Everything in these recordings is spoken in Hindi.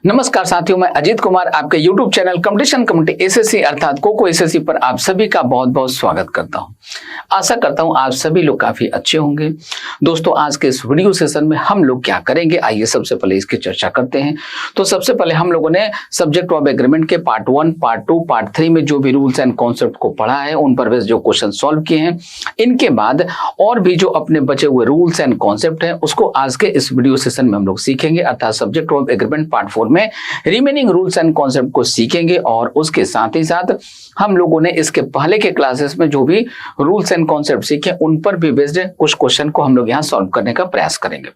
नमस्कार साथियों, मैं अजीत कुमार आपके YouTube channel competition community SSC अर्थात कोको एसएससी पर आप सभी का बहुत बहुत स्वागत करता हूं। आशा करता हूं आप सभी लोग काफी अच्छे होंगे। दोस्तों, आज के इस वीडियो सेशन में हम लोग क्या करेंगे, आइए सबसे पहले इसकी चर्चा करते हैं। तो सबसे पहले हम लोगों ने सब्जेक्ट ऑफ एग्रीमेंट के पार्ट 1, पार्ट 2, पार्ट 3 में जो भी रूल्स एंड कॉन्सेप्ट को पढ़ा है, उन पर जो क्वेश्चन सॉल्व किए हैं। इनके बाद और भी जो अपने बचे हुए रूल्स एंड कॉन्सेप्ट हैं उसको आज के इस वीडियो सेशन में हम लोग सीखेंगे, अर्थात सब्जेक्ट ऑफ एग्रीमेंट पार्ट 4 में रिमेनिंग रूल्स एंड कॉन्सेप्ट को सीखेंगे। और उसके साथ ही साथ हम लोगों ने इसके पहले के क्लासेस में जो भी रूल्स एंड कॉन्सेप्ट सीखे उन पर भी बेस्ड कुछ क्वेश्चन को हम लोग यहाँ सॉल्व करने का प्रयास करेंगे।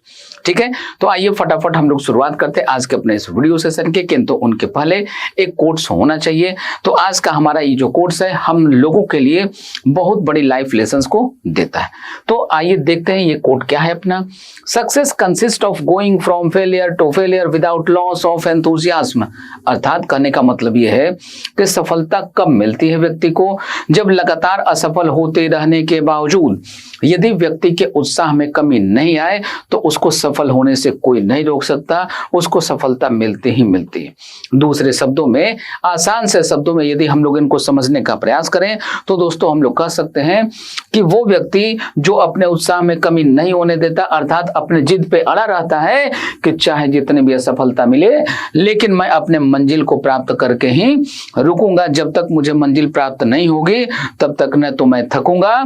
ठीक है, तो आइए फटाफट हम लोग शुरुआत करते हैं आज के अपने इस वीडियो सेशन के। किंतु उनके पहले एक कोर्स होना चाहिए। तो आज का हमारा ये जो कोर्स है हम लोगों के लिए बहुत बड़ी लाइफ लेसन्स को देता है। तो आइए देखते हैं ये कोड क्या है अपना। Success consist of going from failure to failure without loss of enthusiasm. अर्थात कहने का मतलब यह है कि सफलता कब मिलती है व्यक्ति को, जब लगातार असफल होते रहने के बावजूद यदि व्यक्ति के उत्साह में कमी नहीं आए तो उसको सफल होने से कोई नहीं रोक सकता, उसको सफलता मिलती ही मिलती है। दूसरे शब्दों में, आसान से शब्दों में यदि हम लोग इनको समझने का प्रयास करें तो दोस्तों हम लोग कह सकते हैं कि वो व्यक्ति जो अपने उत्साह में कमी नहीं होने देता, अर्थात अपने जिद पे अड़ा रहता है कि चाहे जितनी भी असफलता मिले लेकिन मैं अपने मंजिल को प्राप्त करके ही रुकूंगा। जब तक मुझे मंजिल प्राप्त नहीं होगी तब तक न तो मैं थकूंगा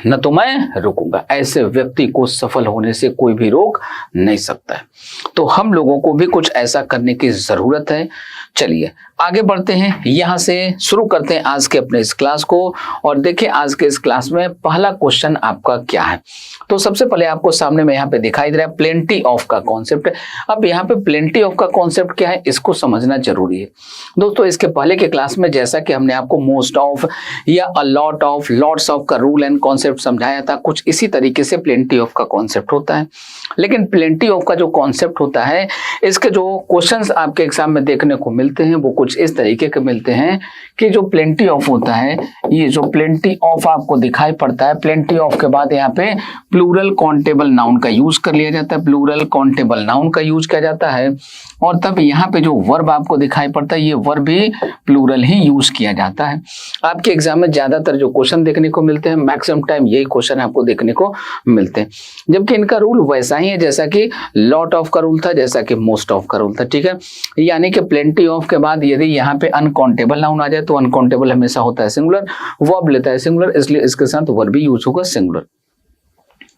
न तो मैं रुकूंगा। ऐसे व्यक्ति को सफल होने से कोई भी रोक नहीं सकता है। तो हम लोगों को भी कुछ ऐसा करने की जरूरत है। चलिए आगे बढ़ते हैं, यहां से शुरू करते हैं आज के अपने इस क्लास को। और देखिए आज के इस क्लास में पहला क्वेश्चन आपका क्या है। तो सबसे पहले आपको सामने में यहाँ पे दिखाई दे रहा है प्लेंटी ऑफ का कॉन्सेप्ट। अब यहाँ पे प्लेंटी ऑफ का कॉन्सेप्ट क्या है इसको समझना जरूरी है। दोस्तों, इसके पहले के क्लास में जैसा कि हमने आपको मोस्ट ऑफ या a lot of, lots of का रूल एंड कॉन्सेप्ट समझाया था, कुछ इसी तरीके से प्लेंटी ऑफ का कॉन्सेप्ट होता है। लेकिन प्लेंटी ऑफ का जो कॉन्सेप्ट होता है, इसके जो क्वेश्चंस आपके एग्जाम में देखने को मिलते हैं वो कुछ इस तरीके के मिलते हैं कि जो प्लेंटी ऑफ होता है, ये जो प्लेंटी ऑफ आपको दिखाई पड़ता है, प्लेंटी ऑफ के बाद यहाँ पे प्लूरल काउंटेबल नाउन का यूज कर लिया जाता है, प्लूरल काउंटेबल नाउन का यूज किया जाता है। और तब यहाँ पे जो वर्ब आपको दिखाई पड़ता है, ये वर्ब भी प्लूरल ही यूज किया जाता है। आपके एग्जाम में ज्यादातर जो क्वेश्चन देखने को मिलते हैं, मैक्सिमम टाइम यही क्वेश्चन आपको देखने को मिलते हैं, जबकि इनका रूल वैसा ही है जैसा कि लॉट ऑफ का रूल था, जैसा कि मोस्ट ऑफ का रूल था। ठीक है, यानी कि प्लेंटी ऑफ के बाद यदि यहाँ पे अनकाउंटेबल नाउन आ जाए तो अनकाउंटेबल हमेशा होता है सिंगुलर, वर्ब लेता है सिंगुलर, इसलिए इसके साथ वर्ब भी यूज होगा सिंगुलर।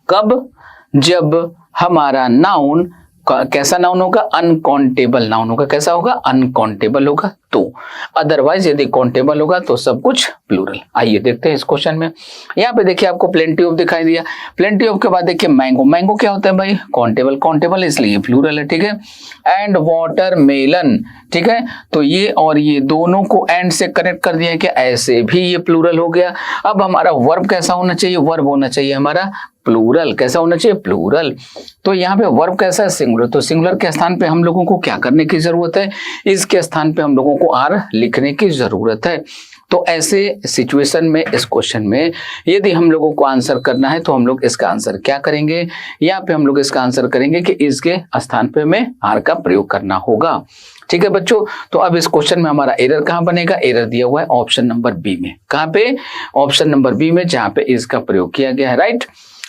कब? जब हमारा नाउन कैसा नाउन होगा? अनकाउंटेबल नाउन होगा। कैसा होगा? अनकाउंटेबल होगा। तो अदरवाइज यदि काउंटेबल होगा तो सब कुछ प्लूरल। आइए देखते हैं इस क्वेश्चन में। यहाँ पे देखिए आपको प्लेंटी ऑफ दिखाई दिया। प्लेंटी ऑफ के बाद देखिए मैंगो। मैंगो क्या होता है भाई? काउंटेबल। काउंटेबल इसलिए प्लूरल है। ठीक है, एंड वाटरमेलन। ठीक है, तो ये और ये दोनों को एंड से कनेक्ट कर दिया कि ऐसे भी ये प्लूरल हो गया। अब हमारा वर्ब कैसा होना चाहिए? वर्ब होना चाहिए हमारा प्लूरल। कैसा होना चाहिए? प्लूरल। तो यहाँ पे वर्ब कैसा है? सिंगुलर। तो सिंगुलर के स्थान पे हम लोगों को क्या करने की जरूरत है? इसके स्थान पे हम लोगों को आर लिखने की जरूरत है। तो ऐसे सिचुएशन में, इस क्वेश्चन में यदि हम लोगों को आंसर करना है तो हम लोग इसका आंसर क्या करेंगे? यहाँ पे हम लोग इसका आंसर करेंगे कि इसके स्थान पे हमें आर का प्रयोग करना होगा। ठीक है बच्चों, तो अब इस क्वेश्चन में हमारा एरर कहाँ बनेगा? एरर दिया हुआ है ऑप्शन नंबर बी में। कहाँ पे? ऑप्शन नंबर बी में, जहाँ पे इसका प्रयोग किया गया है। राइट,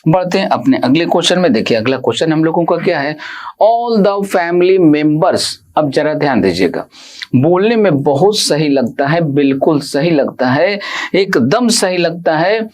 बढ़ते हैं अपने अगले क्वेश्चन में। देखिए अगला क्वेश्चन हम लोगों का क्या है? All the family members. अब जरा ध्यान दीजिएगा, बोलने में बहुत सही लगता है, बिल्कुल सही लगता है, एकदम सही लगता है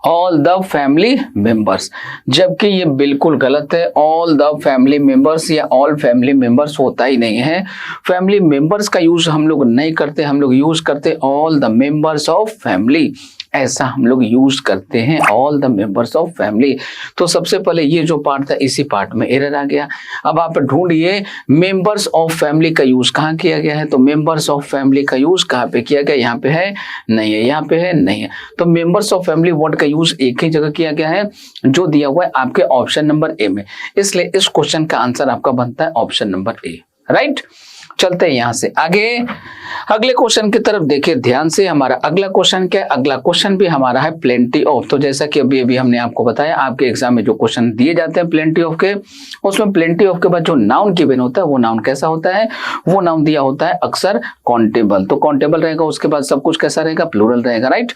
ऑल द फैमिली मेंबर्स, जबकि ये बिल्कुल गलत है। ऑल द फैमिली मेंबर्स या ऑल फैमिली मेंबर्स होता ही नहीं है। फैमिली मेंबर्स का यूज हम लोग नहीं करते, हम लोग यूज करते all the members of family. ऐसा हम लोग यूज करते हैं, all the members of family. तो सबसे पहले ये जो पार्ट था इसी पार्ट में एरर आ गया। अब आप ढूंढिए मेंबर्स ऑफ फैमिली का यूज कहाँ किया गया है। तो मेंबर्स ऑफ फैमिली का यूज कहाँ पे किया गया? यहाँ पे है? नहीं है। यहाँ पे है? नहीं है। तो मेंबर्स ऑफ फैमिली वर्ड का यूज एक ही जगह किया गया है, जो दिया हुआ है आपके ऑप्शन नंबर ए में। इसलिए इस क्वेश्चन का आंसर आपका बनता है ऑप्शन नंबर ए। राइट, चलते हैं यहाँ से आगे अगले क्वेश्चन की तरफ देखिए ध्यान से। हमारा अगला क्वेश्चन क्या है? अगला क्वेश्चन भी हमारा है प्लेंटी ऑफ। तो जैसा कि अभी हमने आपको बताया, आपके एग्जाम में जो क्वेश्चन दिए जाते हैं प्लेंटी ऑफ के, उसमें प्लेंटी ऑफ के बाद जो नाउन गिवन होता है वो नाउन कैसा होता है? वो नाउन दिया होता है अक्सर काउंटेबल। तो काउंटेबल रहेगा, उसके बाद सब कुछ कैसा रहेगा? प्लूरल रहेगा, राइट।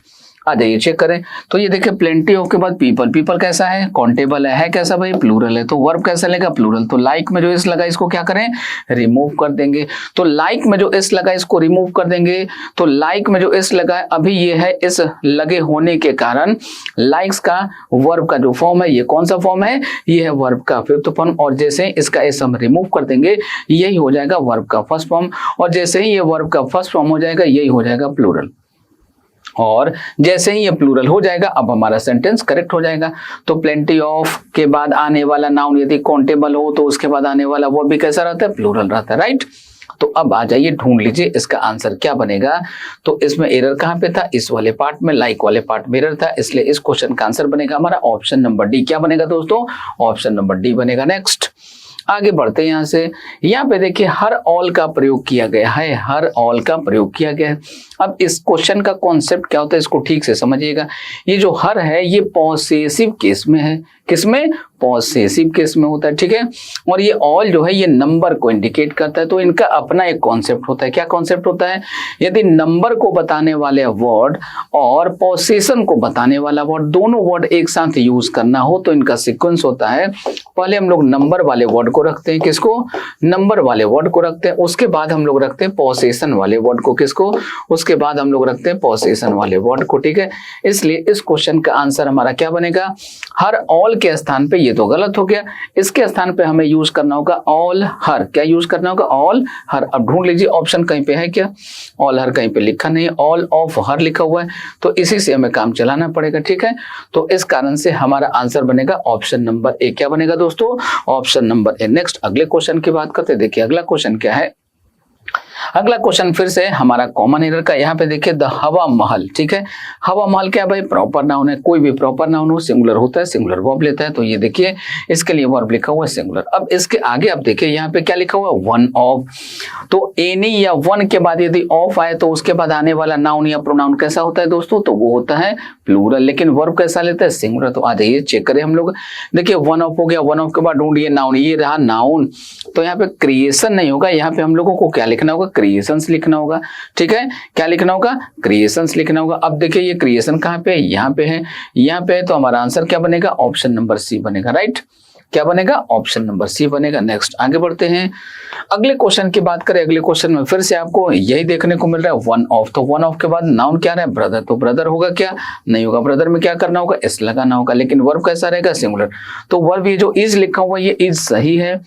आ जाइए चेक करें। तो ये देखिए प्लेंटी ऑफ के बाद पीपल, पीपल कैसा है? काउंटेबल है कैसा भाई? प्लूरल है। तो वर्ब कैसा लेगा? प्लूरल। तो लाइक में जो इस लगा इसको क्या करें? रिमूव कर देंगे। तो लाइक में जो इस लगा इसको रिमूव कर देंगे। तो लाइक में जो इस लगा अभी ये है इस लगे होने के कारण लाइक्स का वर्ब का जो फॉर्म है ये कौन सा फॉर्म है? ये है वर्ब का फिफ्थ फॉर्म। और जैसे इसका इस हम रिमूव कर देंगे यही हो जाएगा वर्ब का फर्स्ट फॉर्म। और जैसे ही ये वर्ब का फर्स्ट फॉर्म हो जाएगा यही हो जाएगा प्लूरल। और जैसे ही ये प्लूरल हो जाएगा अब हमारा सेंटेंस करेक्ट हो जाएगा। तो प्लेंटी ऑफ के बाद आने वाला नाउन यदि काउंटेबल हो तो उसके बाद आने वाला वो भी कैसा रहता है? प्लूरल रहता है, राइट। तो अब आ जाइए ढूंढ लीजिए इसका आंसर क्या बनेगा। तो इसमें एरर कहां पे था? इस वाले पार्ट में, लाइक वाले पार्ट में एरर था, इसलिए इस क्वेश्चन का आंसर बनेगा हमारा ऑप्शन नंबर डी। क्या बनेगा दोस्तों? ऑप्शन नंबर डी बनेगा। नेक्स्ट आगे बढ़ते हैं यहाँ से। यहाँ पे देखिए हर ऑल का प्रयोग किया गया है, हर ऑल का प्रयोग किया गया है। अब इस क्वेश्चन का कॉन्सेप्ट क्या होता है इसको ठीक से समझिएगा। ये जो हर है ये पॉसेसिव केस में है। किसमें? पॉसेसिव केस में होता है, ठीक है। और ये ऑल जो है ये नंबर को इंडिकेट करता है। तो इनका अपना एक कॉन्सेप्ट होता है। क्या कॉन्सेप्ट होता है? यदि नंबर को बताने वाले वर्ड और पॉसेशन को बताने वाला वर्ड दोनों वर्ड एक साथ यूज करना हो तो इनका सीक्वेंस होता है, पहले हम लोग नंबर वाले वर्ड को रखते हैं। किसको? नंबर वाले वर्ड को रखते हैं। उसके बाद हम लोग रखते हैं पॉसेशन वाले वर्ड को। किसको? उसके बाद हम लोग रखते हैं पॉसेशन वाले वर्ड को, ठीक है। इसलिए इस क्वेश्चन का आंसर हमारा क्या बनेगा? हर ऑल के स्थान पे, ये तो गलत हो गया, इसके स्थान पे हमें यूज करना होगा ऑल हर। क्या यूज करना होगा? ऑल हर। अब ढूंढ लीजिए ऑप्शन कहीं पे है क्या? ऑल हर कहीं पे लिखा नहीं, ऑल ऑफ हर लिखा हुआ है, तो इसी से हमें काम चलाना पड़ेगा, ठीक है। तो इस कारण से हमारा आंसर बनेगा ऑप्शन नंबर ए। क्या बनेगा दोस्तों? Option number A. नेक्स्ट अगले क्वेश्चन की बात करते हैं। देखिए अगला क्वेश्चन क्या है। अगला क्वेश्चन फिर से हमारा कॉमन एरर का। यहाँ पे देखिए द हवा महल, ठीक है। हवा महल क्या है भाई? प्रॉपर नाउन है। कोई भी प्रॉपर नाउन हो सिंगुलर होता है, सिंगुलर वर्ब लेता है। तो ये देखिए इसके लिए वर्ब लिखा हुआ है सिंगुलर। अब इसके आगे आप देखिए यहाँ पे क्या लिखा हुआ है? One of. तो एनी या वन के बाद यदि ऑफ आए तो उसके बाद आने वाला नाउन या प्रोनाउन कैसा होता है दोस्तों? तो वो होता है प्लूरल। लेकिन वर्ब कैसा लेता है? सिंगुलर। तो आ जाइए चेक करें हम लोग। देखिए वन ऑफ हो गया, वन ऑफ के बाद ढूंढिए नाउन, ये रहा नाउन। तो यहाँ पे क्रिएशन नहीं होगा, यहाँ पे हम लोगों को क्या लिखना होगा? क्रिएशंस लिखना होगा, ठीक है। क्या लिखना होगा? क्रिएशंस लिखना होगा। अब देखिए ये क्रिएशन कहाँ पे है? यहाँ पे है, यहाँ पे है। तो हमारा आंसर क्या बनेगा? ऑप्शन नंबर सी बनेगा, राइट। क्या बनेगा? ऑप्शन नंबर सी बनेगा। नेक्स्ट आगे बढ़ते हैं। अगले क्वेश्चन की बात करें। अगले क्वेश्चन में फिर से आपको यही देखने को मिल रहा है वन ऑफ। तो वन ऑफ के बाद नाउन क्या रहा है? ब्रदर। तो ब्रदर होगा क्या? नहीं होगा। ब्रदर में क्या करना होगा? एस लगाना होगा। लेकिन वर्ब कैसा रहेगा? सिंगुलर। तो वर्ब ये जो इज लिखा हुआ ये इज सही है।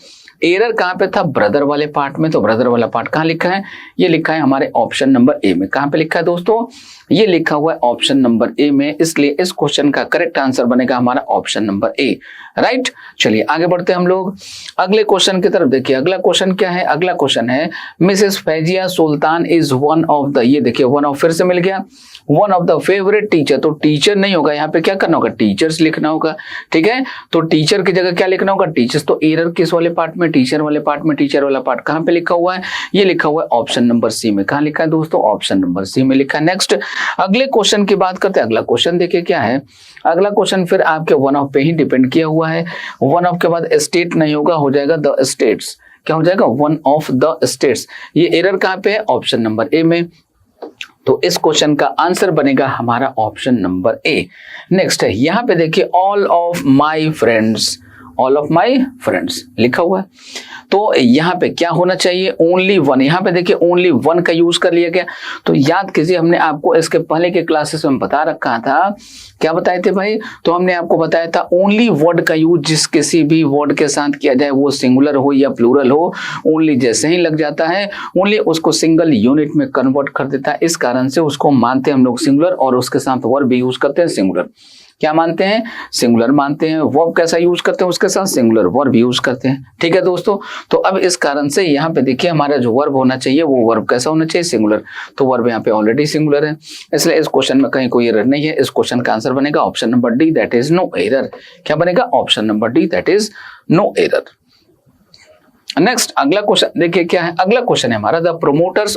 एरर कहाँ पे था? ब्रदर वाले पार्ट में। तो ब्रदर वाला पार्ट कहाँ लिखा है? ये लिखा है हमारे ऑप्शन नंबर ए में। कहाँ पे लिखा है दोस्तों? ये लिखा हुआ है ऑप्शन नंबर ए में। इसलिए इस क्वेश्चन का करेक्ट आंसर बनेगा हमारा ऑप्शन नंबर ए, राइट। चलिए आगे बढ़ते हैं हम लोग अगले क्वेश्चन की तरफ। देखिए अगला क्वेश्चन क्या है? अगला क्वेश्चन है Mrs Faizia Sultan is one of the, ये देखिए वन ऑफ फिर से मिल गया, one of the favourite teacher. तो टीचर नहीं होगा, यहाँ पे क्या करना होगा? टीचर्स लिखना होगा, ठीक है। तो टीचर की जगह क्या लिखना होगा? टीचर्स। तो एरर किस वाले पार्ट में? टीचर वाले पार्ट में। टीचर वाला पार्ट कहाँ पे लिखा हुआ है? ये लिखा हुआ है ऑप्शन नंबर सी में। कहाँ लिखा है दोस्तों? ऑप्शन नंबर सी में लिखा है। नेक्स्ट अगले क्वेश्चन की बात करते हैं। अगला क्वेश्चन देखिए क्या है। अगला क्वेश्चन फिर आपके वन ऑफ पे ही डिपेंड किया हुआ है। वन ऑफ के बाद स्टेट नहीं होगा, हो जाएगा द स्टेट्स। क्या हो जाएगा? One of the states. ये एरर कहाँ पे है? ऑप्शन नंबर ए में। तो इस क्वेश्चन का आंसर बनेगा हमारा ऑप्शन नंबर ए। नेक्स्ट है यहाँ पे देखिए all of my friends, all of my friends लिखा हुआ है। तो यहाँ पे क्या होना चाहिए? Only one. यहाँ पे देखिए ओनली वन का यूज कर लिया गया। तो याद कीजिए हमने आपको इसके पहले के क्लासेस में बता रखा था, क्या बताए थे भाई? तो हमने आपको बताया था ओनली वर्ड का यूज जिस किसी भी वर्ड के साथ किया जाए वो सिंगुलर हो या प्लूरल हो, ओनली जैसे ही लग जाता है ओनली उसको सिंगल यूनिट में कन्वर्ट कर देता है। इस कारण से उसको मानते हैं हम लोग सिंगुलर और उसके साथ वर्ब भी यूज करते हैं सिंगुलर। क्या मानते हैं? सिंगुलर मानते हैं। वर्ब कैसा यूज करते हैं? उसके साथ सिंगुलर वर्ब यूज करते हैं, ठीक है दोस्तों। तो अब इस कारण से यहाँ पे देखिए हमारा जो वर्ब होना चाहिए वो वर्ब कैसा होना चाहिए? सिंगुलर। तो वर्ब यहाँ पे ऑलरेडी सिंगुलर है, इसलिए इस क्वेश्चन में कहीं कोई एरर नहीं है। इस क्वेश्चन का आंसर बनेगा option number D, that is no error. क्या बनेगा? Option number D, that is no error. Next अगला क्वेश्चन देखिए क्या है, अगला क्वेश्चन है हमारा the promoters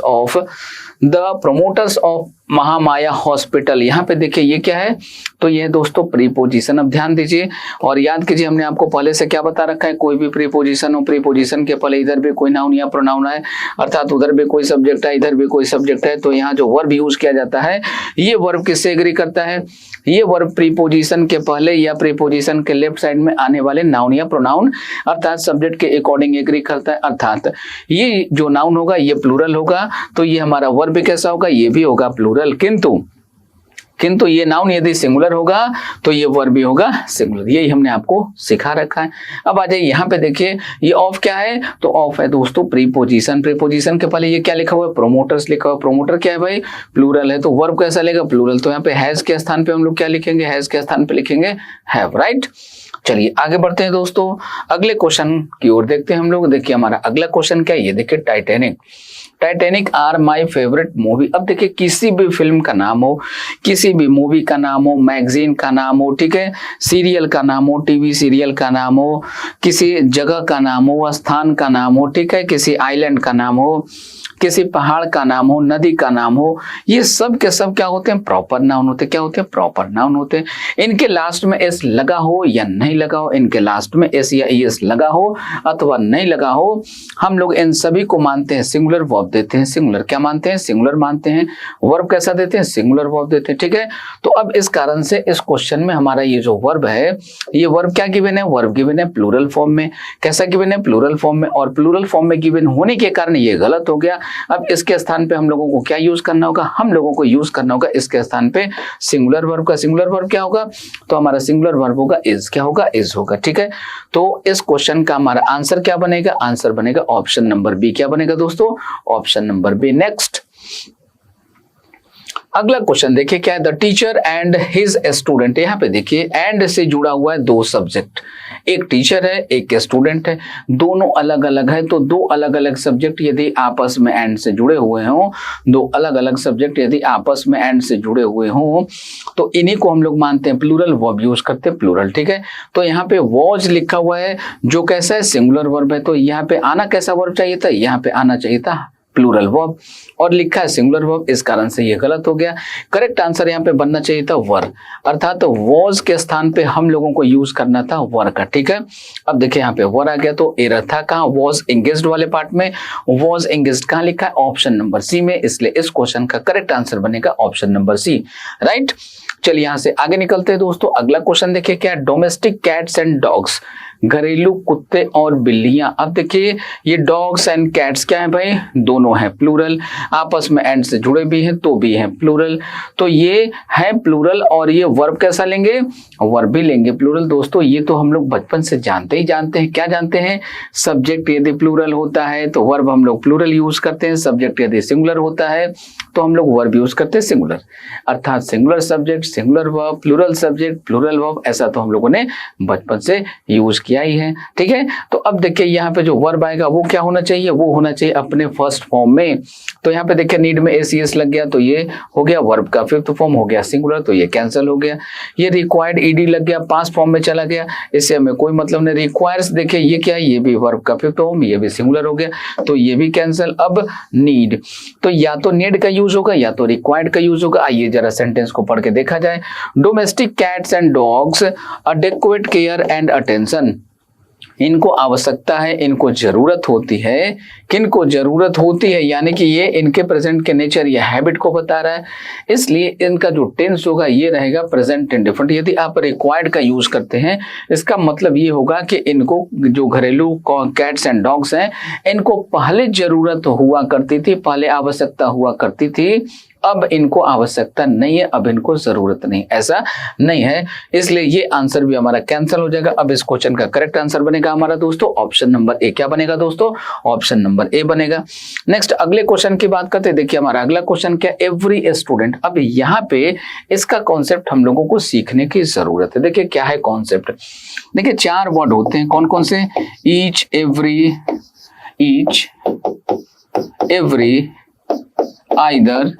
of Mahamaya hospital. यहाँ पे देखिए ये क्या है, तो ये है दोस्तों प्रीपोजिशन। अब ध्यान दीजिए और याद कीजिए, हमने आपको पहले से क्या बता रखा है, कोई भी प्रीपोजिशन हो, प्रीपोजिशन के पहले इधर भी कोई नाउन या प्रोनाउन है, अर्थात उधर भी कोई सब्जेक्ट है, इधर भी कोई सब्जेक्ट है, तो यहाँ जो वर्ब यूज किया जाता है ये वर्ब किससे एग्री करता है, ये वर्ब प्रीपोजिशन के पहले या प्रीपोजिशन के लेफ्ट साइड में आने वाले नाउन या प्रोनाउन अर्थात सब्जेक्ट के अकॉर्डिंग एग्री करता है। अर्थात ये जो नाउन होगा ये प्लूरल होगा, तो ये हमारा वर्ब कैसा होगा, ये भी होगा प्लूरल, किंतु ये नाउन यदि सिंगुलर होगा तो ये वर्ब भी होगा सिंगुलर। यही हमने आपको सिखा रखा है। अब आ जाइए यहाँ पे देखिए, ये ऑफ क्या है, तो ऑफ है दोस्तों प्रीपोजिशन। प्रीपोजिशन के पहले ये क्या लिखा हुआ है, प्रोमोटर्स लिखा हुआ है। प्रोमोटर क्या है भाई, प्लूरल है, तो वर्ब कैसा लेगा, प्लूरल। तो यहाँ पे हैज के स्थान पे हम लोग क्या लिखेंगे, हैज के स्थान पे लिखेंगे हैव, राइट। चलिए आगे बढ़ते हैं दोस्तों, अगले क्वेश्चन की ओर देखते हैं हम लोग। देखिए हमारा अगला क्वेश्चन क्या है, ये देखिए Titanic are my favourite movie. अब देखिए किसी भी फिल्म का नाम हो, किसी भी मूवी का नाम हो, मैगजीन का नाम हो, ठीक है, सीरियल का नाम हो, टीवी सीरियल का नाम हो, किसी जगह का नाम हो, स्थान का नाम हो, ठीक है, किसी आइलैंड का नाम हो, किसी पहाड़ का नाम हो, नदी का नाम हो, ये सब के सब क्या होते हैं, प्रॉपर नाउन होते हैं। क्या होते हैं, प्रॉपर नाउन होते हैं। इनके लास्ट में एस लगा हो या नहीं लगा हो, इनके लास्ट में एस या एस लगा हो अथवा नहीं लगा हो, हम लोग इन सभी को मानते हैं सिंगुलर वर्ब देते हैं। सिंगुलर क्या मानते हैं, सिंगुलर मानते हैं। वर्ब कैसा देते हैं, सिंगुलर वर्ब देते हैं, ठीक है। तो अब इस कारण से इस क्वेश्चन में हमारा ये जो वर्ब है, ये वर्ब क्या गिवन है, वर्ब गिवन है प्लूरल फॉर्म में। कैसा गिवन है, प्लूरल फॉर्म में, और प्लूरल फॉर्म में गिवन होने के कारण ये गलत हो गया। अब इसके स्थान पे हम लोगों को क्या यूज करना होगा, हम लोगों को यूज करना होगा इसके स्थान पे सिंगुलर वर्ब का। सिंगुलर वर्ब क्या होगा, तो हमारा सिंगुलर वर्ब होगा इज। क्या होगा, इज होगा, ठीक है। तो इस क्वेश्चन का हमारा आंसर क्या बनेगा, आंसर बनेगा ऑप्शन नंबर बी। क्या बनेगा दोस्तों, ऑप्शन नंबर बी। नेक्स्ट अगला क्वेश्चन देखिए क्या है, the teacher and his student. यहाँ पे देखिए एंड से जुड़ा हुआ है दो सब्जेक्ट, एक टीचर है एक स्टूडेंट है, दोनों अलग अलग है। तो दो अलग अलग सब्जेक्ट यदि आपस में एंड से जुड़े हुए हों, दो अलग अलग सब्जेक्ट यदि आपस में एंड से जुड़े हुए हों, तो इन्हीं को हम लोग मानते हैं प्लूरल वर्ब यूज करते हैं, प्लूरल, ठीक है। तो यहाँ पे वॉज लिखा हुआ है जो कैसा है, सिंगुलर वर्ब है। तो यहाँ पे आना कैसा वर्ब चाहिए था, यहाँ पे आना चाहिए था प्लूरल वर्ब, और लिखा है सिंगुलर वर्ब, इस कारण से ये गलत हो गया। करेक्ट आंसर यहाँ पे बनना चाहिए था वर, अर्थात तो वॉज के स्थान पे हम लोगों को यूज करना था वर का, ठीक है। अब देखिए यहाँ पे वर आ गया, तो एरर था कहाँ, वॉज एंगेज्ड वाले पार्ट में। वॉज एंगेज्ड कहाँ लिखा है, ऑप्शन नंबर सी में, इसलिए इस क्वेश्चन का करेक्ट आंसर बनेगा ऑप्शन नंबर सी, राइट। चलिए यहाँ से आगे निकलते हैं दोस्तों। अगला क्वेश्चन देखिए क्या, डोमेस्टिक कैट्स एंड डॉग्स, घरेलू कुत्ते और बिल्लियां। अब देखिए ये डॉग्स एंड कैट्स क्या है भाई, दोनों हैं प्लूरल, आपस में एंड से जुड़े भी हैं तो भी हैं प्लूरल। तो ये है प्लूरल, और ये वर्ब कैसा लेंगे, वर्ब भी लेंगे प्लूरल। दोस्तों ये तो हम लोग बचपन से जानते ही जानते हैं। क्या जानते हैं, सब्जेक्ट यदि प्लूरल होता है तो वर्ब हम लोग प्लूरल यूज करते हैं, सब्जेक्ट यदि सिंगुलर होता है तो हम लोग वर्ब यूज करते हैं सिंगुलर, अर्थात singular subject singular verb, plural subject plural verb, ऐसा तो हम लोगों ने बचपन से यूज किया ही है, ठीक है। तो अब देखिए यहाँ पे जो वर्ब आएगा वो क्या होना चाहिए, वो होना चाहिए अपने फर्स्ट फॉर्म में। तो यहाँ पे देखिए नीड में एसीएस लग गया, तो ये हो गया वर्ब का फिफ्थ फॉर्म, हो गया सिंगुलर, तो ये कैंसिल हो गया। ये रिक्वायर्ड ईडी लग गया, पास्ट फॉर्म में चला गया, इससे हमें कोई मतलब नहीं। रिक्वायर्स देखिए ये क्या है, ये भी वर्ब का फिफ्थ फॉर्म, ये भी सिंगुलर हो गया, तो ये भी कैंसिल। अब नीड, तो या तो नीड का यूज होगा या तो रिक्वायर्ड का यूज होगा। आइए जरा सेंटेंस को पढ़ के देखा जाए। Domestic cats and dogs adequate care and attention, इनको आवश्यकता है, इनको जरूरत होती है। किनको जरूरत होती है, यानी कि ये इनके प्रेजेंट के नेचर या हैबिट को बता रहा है, इसलिए इनका जो टेंस होगा ये रहेगा प्रेजेंट इंडेफिनिट। यदि आप रिक्वायर्ड का यूज करते हैं, इसका मतलब ये होगा कि इनको जो घरेलू कैट्स एंड डॉग्स हैं, इनको पहले जरूरत हुआ करती थी, पहले आवश्यकता हुआ करती थी, अब इनको आवश्यकता नहीं है, अब इनको जरूरत नहीं, ऐसा नहीं है। इसलिए ये आंसर भी हमारा कैंसिल हो जाएगा। अब इस क्वेश्चन का करेक्ट आंसर बनेगा हमारा दोस्तों ऑप्शन नंबर ए। क्या बनेगा दोस्तों, ऑप्शन नंबर ए बनेगा। नेक्स्ट अगले क्वेश्चन की बात करते हैं। देखिए हमारा अगला क्वेश्चन क्या, एवरी स्टूडेंट। अब यहाँ पे इसका कॉन्सेप्ट हम लोगों को सीखने की जरूरत है। देखिए क्या है कॉन्सेप्ट, देखिए चार वर्ड होते हैं, कौन कौन से, ईच, एवरी, आइदर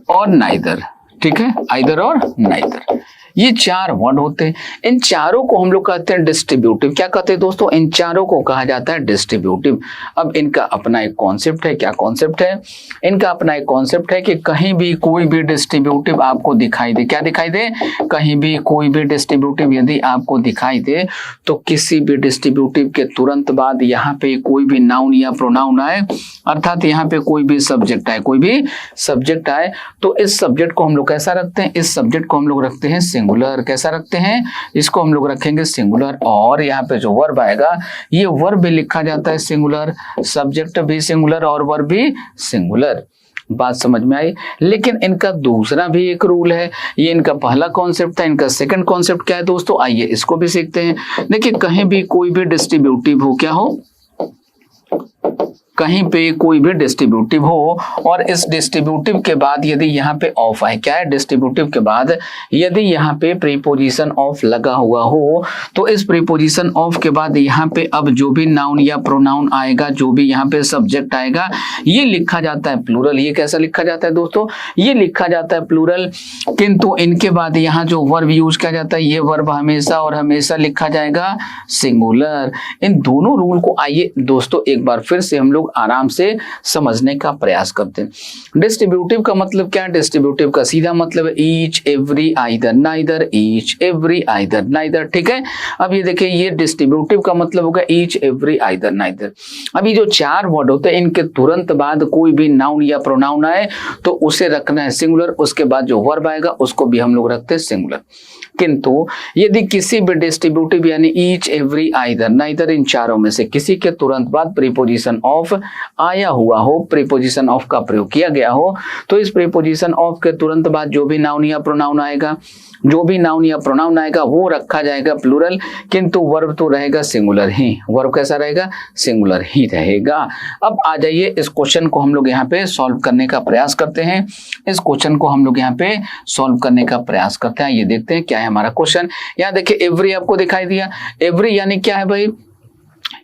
और नाइदर, ठीक है, आइदर और नाइदर, ये 4 वर्ड होते हैं। इन चारों को हम लोग कहते हैं डिस्ट्रीब्यूटिव। क्या कहते हैं दोस्तों? इन चारों को कहा जाता है डिस्ट्रीब्यूटिव। अब इनका अपना एक कॉन्सेप्ट है। क्या कॉन्सेप्ट है इनका? अपना एक कॉन्सेप्ट है कि कहीं भी कोई भी डिस्ट्रीब्यूटिव आपको दिखाई दे, क्या दिखाई दे? कहीं भी कोई भी डिस्ट्रीब्यूटिव यदि आपको दिखाई दे तो किसी भी डिस्ट्रीब्यूटिव के तुरंत बाद यहाँ पे कोई भी नाउन या प्रोनाउन आए, अर्थात यहाँ पे कोई भी सब्जेक्ट आए, कोई भी सब्जेक्ट आए, तो इस सब्जेक्ट को हम लोग कैसा रखते हैं? इस सब्जेक्ट को हम लोग रखते हैं सिंगुलर। कैसा रखते हैं? इसको हम लोग रखेंगे सिंगुलर। और यहाँ पे जो वर्ब आएगा ये वर्ब भी लिखा जाता है सिंगुलर, सब्जेक्ट भी सिंगुलर और वर्ब भी सिंगुलर। बात समझ में आई? लेकिन इनका दूसरा भी एक रूल है। ये इनका पहला कॉन्सेप्ट था, इनका सेकंड कॉन्सेप्ट क्या है दोस्तों? आइए इसको भी सीखते हैं। देखिए, कहीं भी कोई भी डिस्ट्रीब्यूटिव हो, क्या हो? कहीं पे कोई भी डिस्ट्रीब्यूटिव हो और इस डिस्ट्रीब्यूटिव के बाद यदि यहाँ पे ऑफ आए, क्या है? डिस्ट्रीब्यूटिव के बाद यदि यहाँ पे प्रीपोजिशन ऑफ लगा हुआ हो तो इस प्रीपोजिशन ऑफ के बाद यहाँ पे अब जो भी नाउन या प्रोनाउन आएगा, जो भी यहाँ पे सब्जेक्ट आएगा, ये लिखा जाता है प्लूरल। ये कैसा लिखा जाता है दोस्तों? ये लिखा जाता है प्लूरल। किंतु इनके बाद यहाँ जो वर्ब यूज किया जाता है, ये वर्ब हमेशा और हमेशा लिखा जाएगा सिंगुलर। इन दोनों रूल को आइए दोस्तों एक बार फिर से हम लोग आराम से समझने का प्रयास करते हैं। डिस्ट्रीब्यूटिव का मतलब क्या है? डिस्ट्रीब्यूटिव का सीधा मतलब है each, every, either, neither, each, every, either, neither. ठीक है, अब ये देखिए, ये डिस्ट्रीब्यूटिव का मतलब होगा ईच, एवरी, आइदर, नाइदर। अब ये जो 4 वर्ड होते हैं, इनके तुरंत बाद कोई भी नाउन या प्रोनाउन आए तो उसे रखना है सिंगुलर, उसके बाद जो वर्ब आएगा उसको भी हम लोग रखते हैं सिंगुलर। किंतु यदि किसी भी डिस्ट्रीब्यूटिव यानी ईच, एवरी, आइदर, नाइदर, इन चारों में से किसी के तुरंत बाद प्रीपोजिशन ऑफ आया हुआ हो, प्रीपोजिशन ऑफ का प्रयोग किया गया हो, तो इस प्रीपोजिशन ऑफ के तुरंत बाद जो भी नाउन या प्रोनाउन आएगा, जो भी नाउन या प्रोनाउन आएगा वो रखा जाएगा प्लूरल, किंतु वर्ब तो रहेगा सिंगुलर ही। वर्ब कैसा रहेगा? सिंगुलर ही रहेगा। अब आ जाइए, इस क्वेश्चन को हम लोग यहाँ पे सॉल्व करने का प्रयास करते हैं। इस क्वेश्चन को हम लोग यहाँ पे सॉल्व करने का प्रयास करते हैं। ये देखते हैं क्या है हमारा क्वेश्चन। यहाँ देखिए, एवरी आपको दिखाई दिया। एवरी यानी क्या है भाई?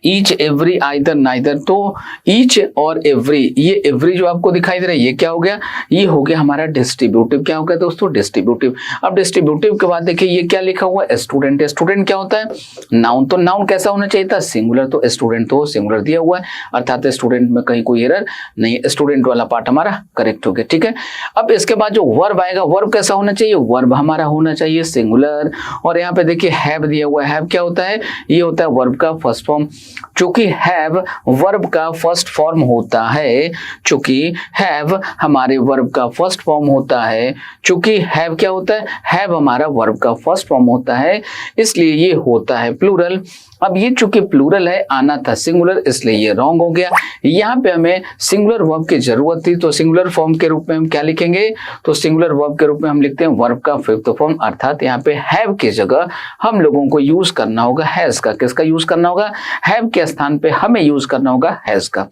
Each, every, either, neither. तो ईच और एवरी, ये एवरी जो आपको दिखाई दे रहा है ये क्या हो गया? ये हो गया हमारा डिस्ट्रीब्यूटिव। क्या हो गया दोस्तों? डिस्ट्रीब्यूटिव। अब डिस्ट्रीब्यूटिव के बाद देखिए ये क्या लिखा हुआ है? स्टूडेंट। स्टूडेंट क्या होता है? नाउन। तो नाउन कैसा होना चाहिए था? सिंगुलर। तो स्टूडेंट तो सिंगुलर दिया हुआ है, अर्थात स्टूडेंट में कहीं कोई एरर नहीं, स्टूडेंट वाला पार्ट हमारा करेक्ट हो गया। ठीक है, अब इसके बाद जो वर्ब आएगा, वर्ब कैसा होना चाहिए? वर्ब हमारा होना चाहिए सिंगुलर। और यहाँ पे देखिए हैव दिया हुआ है। हैव क्या होता है? ये होता है वर्ब का फर्स्ट फॉर्म। चूंकि हैव वर्ब का फर्स्ट फॉर्म होता है, चूंकि हैव हमारे वर्ब का फर्स्ट फॉर्म होता है, चूंकि हैव क्या होता है? हैव हमारा वर्ब का फर्स्ट फॉर्म होता है, इसलिए ये होता है प्लूरल। अब ये चूंकि प्लूरल है, आना था सिंगुलर, इसलिए ये रॉन्ग हो गया। यहाँ पे हमें सिंगुलर वर्ब की जरूरत थी, तो सिंगुलर फॉर्म के रूप में हम क्या लिखेंगे? तो सिंगुलर वर्ब के रूप में हम लिखते हैं वर्ब का फिफ्थ फॉर्म, अर्थात यहाँ पे हैव की जगह हम लोगों को यूज करना होगा हैज का। किसका यूज करना होगा? हैव के स्थान पे हमें यूज करना होगा हैज का।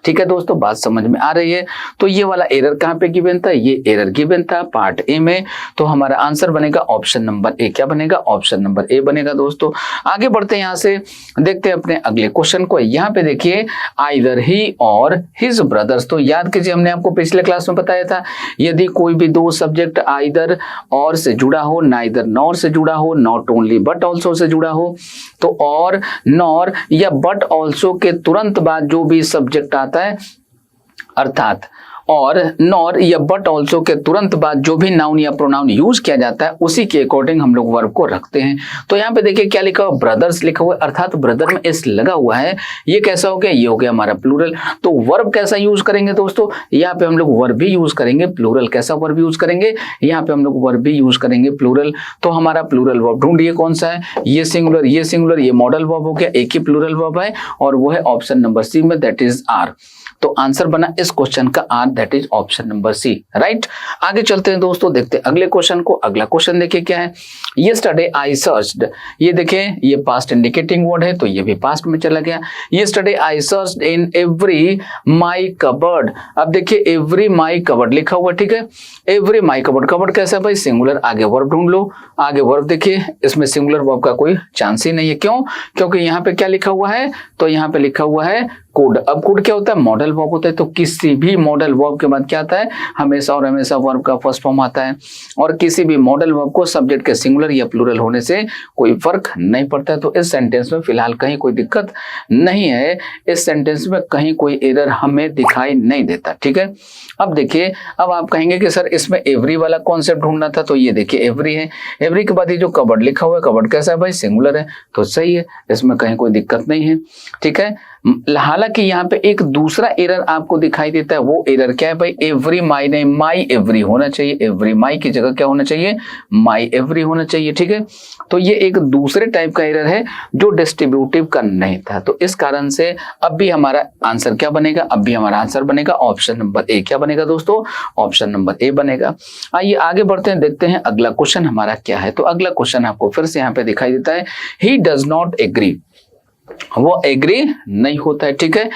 ठीक है दोस्तों, बात समझ में आ रही है? तो ये वाला एरर कहाँ पे गिवन था? ये एरर गिवन था पार्ट ए में। तो हमारा आंसर बनेगा ऑप्शन नंबर ए। क्या बनेगा? ऑप्शन नंबर ए बनेगा। दोस्तों आगे बढ़ते हैं, यहाँ से देखते हैं अपने अगले क्वेश्चन को। यहाँ पे देखिए, आइदर ही और हिज ब्रदर्स। तो याद कीजिए, हमने आपको पिछले क्लास में बताया था, यदि कोई भी दो सब्जेक्ट आइदर और से जुड़ा हो, नाइदर नॉर से जुड़ा हो, not only but also say जुड़ा हो, तो और, नॉर या बट ऑल्सो के तुरंत बाद जो भी सब्जेक्ट आता है, अर्थात और नॉर या बट ऑल्सो के तुरंत बाद जो भी नाउन या प्रोनाउन यूज किया जाता है उसी के अकॉर्डिंग हम लोग वर्ब को रखते हैं। तो यहाँ पे देखिए क्या लिखा हुआ? ब्रदर्स लिखा हुआ है, अर्थात ब्रदर में एस लगा हुआ है। ये कैसा हो गया? ये हो गया हमारा प्लूरल। तो वर्ब कैसा यूज करेंगे दोस्तों? यहाँ पे हम लोग वर्ब भी यूज करेंगे प्लूरल। कैसा वर्ब यूज करेंगे? यहाँ पे हम लोग वर्ब भी यूज करेंगे प्लूरल। तो हमारा प्लूरल वर्ब ढूंढिए कौन सा है? ये सिंगुलर, ये सिंगुलर, ये मॉडल वर्ब हो गया, एक ही प्लूरल वर्ब है और वो है ऑप्शन नंबर सी में, दैट इज आर। तो आंसर बना इस क्वेश्चन का are, that is option number C, right. आगे चलते हैं दोस्तों, देखते हैं अगले क्वेश्चन को। अगला क्वेश्चन देखिए क्या है? Yesterday I searched. ये देखें, ये पास्ट इंडिकेटिंग वर्ड है तो ये भी पास्ट में चला गया। Yesterday I searched in every my cupboard. अब देखिए एवरी माई कबर्ड लिखा हुआ, ठीक है। एवरी माई कबर्ड, कबर्ड कैसा है भाई? सिंगुलर। आगे वर्ब ढूंढ लो। आगे वर्ब देखिए, इसमें सिंगुलर वर्ब का कोई चांस ही नहीं है। क्यों? क्योंकि यहाँ पे क्या लिखा हुआ है? तो यहाँ पे लिखा हुआ है कुड। अब कुड क्या होता है? मॉडल वर्ब होता है। तो किसी भी मॉडल वर्ब के बाद क्या आता है? हमेशा और हमेशा वर्ब का फर्स्ट फॉर्म आता है। और किसी भी मॉडल वर्ब को सब्जेक्ट के सिंगुलर या प्लूरल होने से कोई फर्क नहीं पड़ता है। तो इस सेंटेंस में फिलहाल कहीं कोई दिक्कत नहीं है, इस सेंटेंस में कहीं कोई एरर हमें दिखाई नहीं देता। ठीक है, अब देखिए, अब आप कहेंगे कि सर इसमें एवरी वाला कॉन्सेप्ट ढूंढना था। तो ये देखिए एवरी है, एवरी के बाद ये जो कबर्ड लिखा हुआ है, कबर्ड कैसा है भाई? सिंगुलर है, तो सही है, इसमें कहीं कोई दिक्कत नहीं है। ठीक है, हालांकि यहाँ पे एक दूसरा एरर आपको दिखाई देता है। वो एरर क्या है भाई? एवरी माई नहीं, माई एवरी होना चाहिए। एवरी माई की जगह क्या होना चाहिए? माई एवरी होना चाहिए। ठीक है, तो ये एक दूसरे टाइप का एरर है जो डिस्ट्रीब्यूटिव का नहीं था। तो इस कारण से अब भी हमारा आंसर क्या बनेगा? अब भी हमारा आंसर बनेगा ऑप्शन नंबर ए। क्या बनेगा दोस्तों? ऑप्शन नंबर ए बनेगा। आइए आगे बढ़ते हैं, देखते हैं अगला क्वेश्चन हमारा क्या है। तो अगला क्वेश्चन आपको फिर से यहाँ पे दिखाई देता है, ही डज नॉट एग्री, वो एग्री नहीं होता है। ठीक है,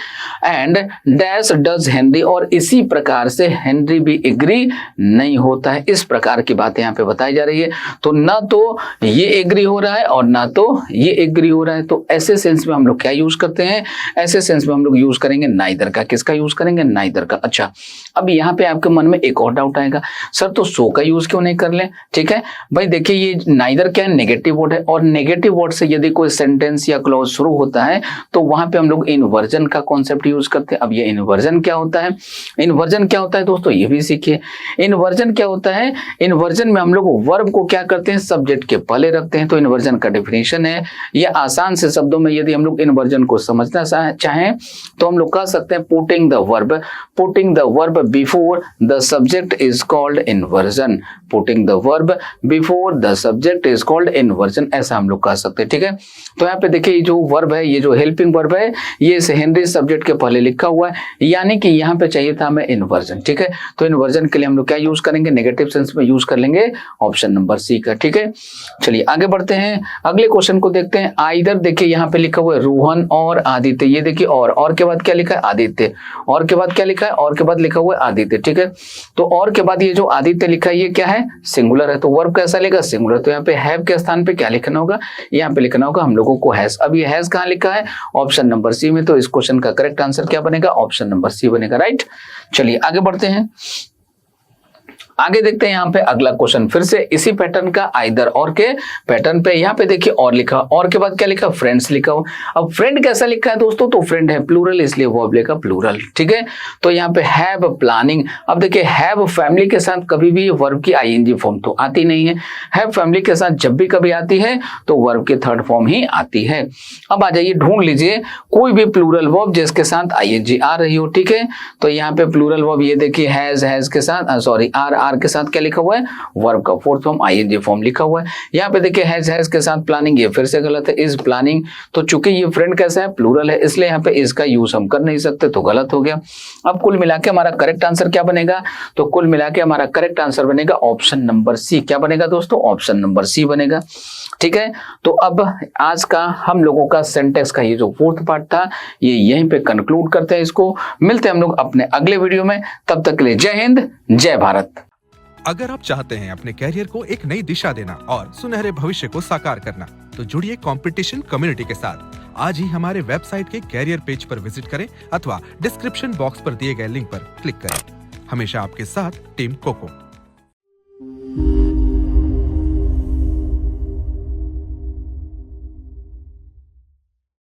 एंड डैश डज हेनरी, और इसी प्रकार से हेनरी भी एग्री नहीं होता है। इस प्रकार की बातें यहाँ पे बताई जा रही है। तो ना तो ये एग्री हो रहा है और ना तो ये एग्री हो रहा है। तो ऐसे सेंस में हम लोग क्या यूज करते हैं? ऐसे सेंस में हम लोग यूज करेंगे नाइदर का। किसका यूज करेंगे? नाइदर का। अच्छा, अब यहाँ पे आपके मन में एक और डाउट आएगा, सर तो सो का यूज क्यों नहीं कर लें? ठीक है भाई, देखिए ये नाइदर क्या है? नेगेटिव वर्ड है, और नेगेटिव वर्ड से यदि कोई सेंटेंस या क्लॉज शुरू होता है तो वहां पे हम लोग इन्वर्जन का कॉन्सेप्ट यूज करते हैं। अब ये इन्वर्जन क्या होता है? इन्वर्जन क्या होता है दोस्तों, ये भी सीखिए। इन्वर्जन क्या होता है? इन्वर्जन में हम लोग वर्ब को क्या करते हैं? सब्जेक्ट के पहले रखते हैं। तो इन्वर्जन का डेफिनेशन है, या आसान से शब्दों में यदि हम लोग इन्वर्जन को समझना चाहें तो हम लोग कह सकते हैं putting the verb before the subject is called inversion. Putting the verb before the subject is called inversion, ऐसा हम लोग कह सकते हैं। ठीक है, तो यहाँ पे देखिए जो वर्ब है, ये जो हेल्पिंग वर्ब है, ये हेनरी सब्जेक्ट के पहले लिखा हुआ है, यानी कि यहाँ पे चाहिए था हमें इन्वर्जन। ठीक है, तो इन्वर्जन के लिए हम लोग क्या यूज करेंगे? नेगेटिव सेंस में यूज कर लेंगे ऑप्शन नंबर सी का। ठीक है, चलिए आगे बढ़ते हैं, अगले क्वेश्चन को देखते हैं। आइदर देखिए यहाँ पे लिखा हुआ है रोहन और आदित्य, ये देखिए और के बाद क्या लिखा है? आदित्य। और के बाद क्या लिखा है? और के बाद लिखा हुआ है आदित्य। ठीक है, तो और के बाद ये जो आदित्य लिखा है ये क्या है? सिंगुलर है, तो वर्ब कैसा लेगा? सिंगुलर। तो यहाँ पे हैव के स्थान पे क्या लिखना होगा? यहाँ पे लिखना होगा हम लोगों को हैज। अब ये हैज कहाँ लिखा है? ऑप्शन नंबर सी में। तो इस क्वेश्चन का करेक्ट आंसर क्या बनेगा? ऑप्शन नंबर सी बनेगा। राइट, चलिए आगे बढ़ते हैं, आगे देखते हैं यहाँ पे अगला क्वेश्चन, फिर से इसी पैटर्न का, आइदर और के पैटर्न पे। यहाँ पे देखिए और लिखा, और के बाद क्या लिखा? फ्रेंड्स लिखा हो। अब फ्रेंड कैसा लिखा है दोस्तों? तो फ्रेंड है प्लूरल, इसलिए वर्ब लिखा प्लूरल। ठीक है, तो यहाँ पे हैव प्लानिंग। अब देखिए हैव फैमिली के साथ कभी भी वर्ब की आईएनजी फॉर्म तो आती नहीं है। हैव फैमिली के साथ जब भी कभी आती है तो वर्ब की थर्ड फॉर्म ही आती है। अब आ जाइए, ढूंढ लीजिए कोई भी प्लूरल वर्ब जिसके साथ आईएनजी आ रही हो। ठीक है, तो यहाँ पे प्लूरल वर्ब ये देखिए हैज के साथ, सॉरी आर के साथ क्या लिखा हुआ है? वर्ब का फोर्थ फॉर्म आईएनजी फॉर्म लिखा हुआ है। यहाँ पे देखिए हैज के साथ प्लानिंग, ये फिर से गलत है, इज प्लानिंग। तो चूंकि ये फ्रेंड कैसा है? प्लूरल है, इसलिए यहाँ पे इसका यूज हम कर नहीं सकते, तो गलत हो गया। अब कुल मिला के हमारा करेक्ट आंसर क्या बनेगा? तो कुल मिला के हमारा करेक्ट आंसर बनेगा ऑप्शन नंबर सी। क्या बनेगा दोस्तों? ऑप्शन नंबर सी बनेगा। ठीक है, तो अब आज का हम लोगों का सेंटेंस का ये जो फोर्थ पार्ट था ये यहीं पे कंक्लूड करते हैं। इसको मिलते हैं हम लोग अपने अगले वीडियो में, तब तक के लिए जय हिंद, जय भारत। अगर आप चाहते हैं अपने कैरियर को एक नई दिशा देना और सुनहरे भविष्य को साकार करना, तो जुड़िए कंपटीशन कम्युनिटी के साथ। आज ही हमारे वेबसाइट के कैरियर पेज पर विजिट करें अथवा डिस्क्रिप्शन बॉक्स पर दिए गए लिंक पर क्लिक करें। हमेशा आपके साथ टीम कोको।